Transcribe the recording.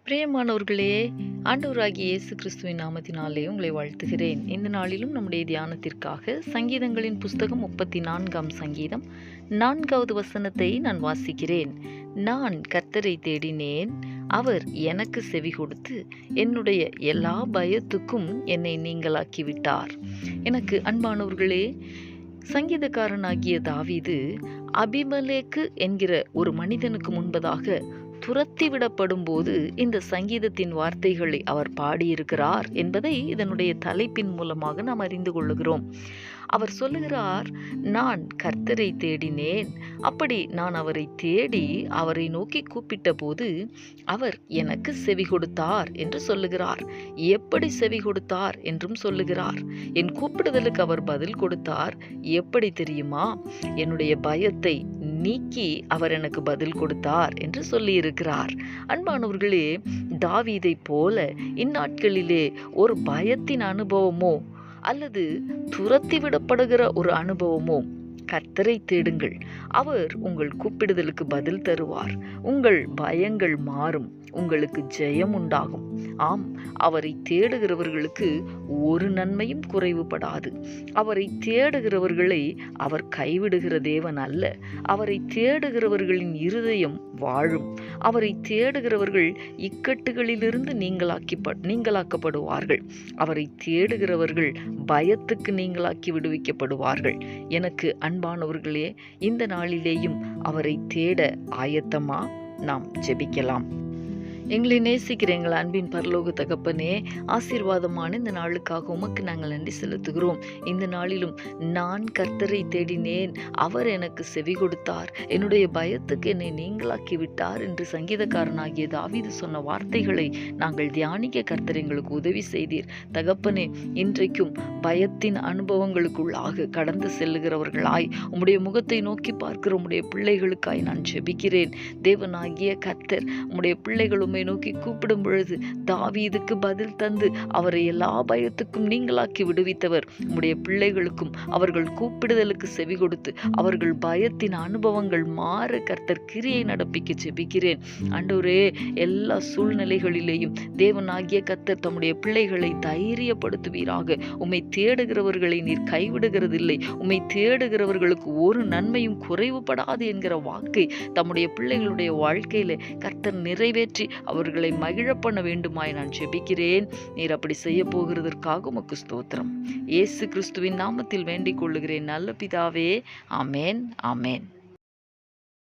பிரியமானவர்களே, ஆண்டவராகிய இயேசு கிறிஸ்துவின் நாமத்தினாலே உங்களை வாழ்த்துகிறேன். இந்த நாளிலும் நம்முடைய தியானத்திற்காக சங்கீதங்களின் புஸ்தகம் 34ஆம் சங்கீதம் 4வது வசனத்தை நான் வாசிக்கிறேன். நான் கர்த்தரை தேடினேன், அவர் எனக்கு செவி கொடுத்து என்னுடைய எல்லா பயத்துக்கும் என்னை நீங்களாக்கிவிட்டார். எனக்கு அன்பானவர்களே, சங்கீதக்காரனாகிய தாவீது அபிமெலேக்கு என்கிற ஒரு மனிதனுக்கு முன்பதாக துரத்திவிடப்படும் போது இந்த சங்கீதத்தின் வார்த்தைகளை அவர் பாடியிருக்கிறார் என்பதை இதனுடைய தலைப்பின் மூலமாக நாம் அறிந்து கொள்ளுகிறோம். அவர் சொல்லுகிறார், நான் கர்த்தரை தேடினேன். அப்படி நான் அவரை தேடி அவரை நோக்கி கூப்பிட்ட போது அவர் எனக்கு செவி கொடுத்தார் என்று சொல்லுகிறார். எப்படி செவி கொடுத்தார் என்றும் சொல்லுகிறார். என் கூப்பிடுதலுக்கு அவர் பதில் கொடுத்தார். எப்படி தெரியுமா? என்னுடைய பயத்தை நீக்கி அவர் எனக்கு பதில் கொடுத்தார் என்று சொல்லியிருக்கிறார். அன்பானவர்களே, தாவீதை போல இந்நாட்களிலே ஒரு பயத்தின் அனுபவமோ அல்லது துரத்திவிடப்படுகிற ஒரு அனுபவமோ, கர்த்தரை தேடுங்கள். அவர் உங்கள் கூப்பிடுதலுக்கு பதில் தருவார். உங்கள் பயங்கள் மாறும். உங்களுக்கு ஜெயம் உண்டாகும். ஆம், அவரை தேடுகிறவர்களுக்கு ஒரு நன்மையும் குறைவுபடாது. அவரை தேடுகிறவர்களை அவர் கைவிடுகிற தேவன் அல்ல. அவரை தேடுகிறவர்களின் இருதயம் வாழும். அவரை தேடுகிறவர்கள் இக்கட்டுகளிலிருந்து நீங்களாக்கப்படுவார்கள். அவரை தேடுகிறவர்கள் பயத்துக்கு நீங்களாக்கி விடுவிக்கப்படுவார்கள். எனக்கு அன்பானவர்களே, இந்த நாளிலேயும் அவரை தேட ஆயத்தமா? நாம் ஜெபிக்கலாம். எங்களை நேசிக்கிற எங்கள் அன்பின் பரலோக தகப்பனே, ஆசீர்வாதமான இந்த நாளுக்காக உமக்கு நாங்கள் நன்றி செலுத்துகிறோம். இந்த நாளிலும் நான் கர்த்தரை தேடினேன், அவர் எனக்கு செவி கொடுத்தார், என்னுடைய பயத்துக்கு என்னை நீங்களாக்கி விட்டார் என்று சங்கீதக்காரனாகிய தாவீது சொன்ன வார்த்தைகளை நாங்கள் தியானிக்க கர்த்தர் எங்களுக்கு உதவி செய்தீர். தகப்பனே, இன்றைக்கும் பயத்தின் அனுபவங்களுக்குள்ளாக கடந்து செல்லுகிறவர்களாய் உம்முடைய முகத்தை நோக்கி பார்க்கிற உம்முடைய பிள்ளைகளுக்காய் நான் ஜெபிக்கிறேன். தேவனாகிய கர்த்தர், உம்முடைய பிள்ளைகளும் நோக்கி கூப்பிடும் பொழுது தாவீதுக்கு பதில் தந்து அவரை எல்லா பயத்துக்கும் நீங்களாக்கி விடுவித்தவர் உம்முடைய பிள்ளைகளுக்கும் அவர்கள் கூப்பிடுதலுக்கு செவி கொடுத்து அவர்கள் பயத்தின் அனுபவங்கள் மாற கர்த்தர் கிரியை நடப்பிக்க ஜெபிக்கிறேன். ஆண்டவரே, எல்லா சூழ்நிலைகளிலேயும் தேவனாகிய கர்த்தர் தம்முடைய பிள்ளைகளை தைரியப்படுத்துவீராக. உம்மை தேடுகிறவர்களை நீர் கைவிடுகிறதில்லை. உம்மை தேடுகிறவர்களுக்கு ஒரு நன்மையும் குறைவுபடாது என்கிற வாக்கை தம்முடைய பிள்ளைகளுடைய வாழ்க்கையில கர்த்தர் நிறைவேற்றி அவர்களை மகிழ பண்ண வேண்டுமாய் நான் ஜெபிக்கிறேன். நீர் அப்படி செய்ய போகிறதற்காக உமக்கு ஸ்தோத்திரம். இயேசு கிறிஸ்துவின் நாமத்தில் வேண்டிக் கொள்ளுகிறேன் நல்ல பிதாவே. ஆமேன், ஆமேன்.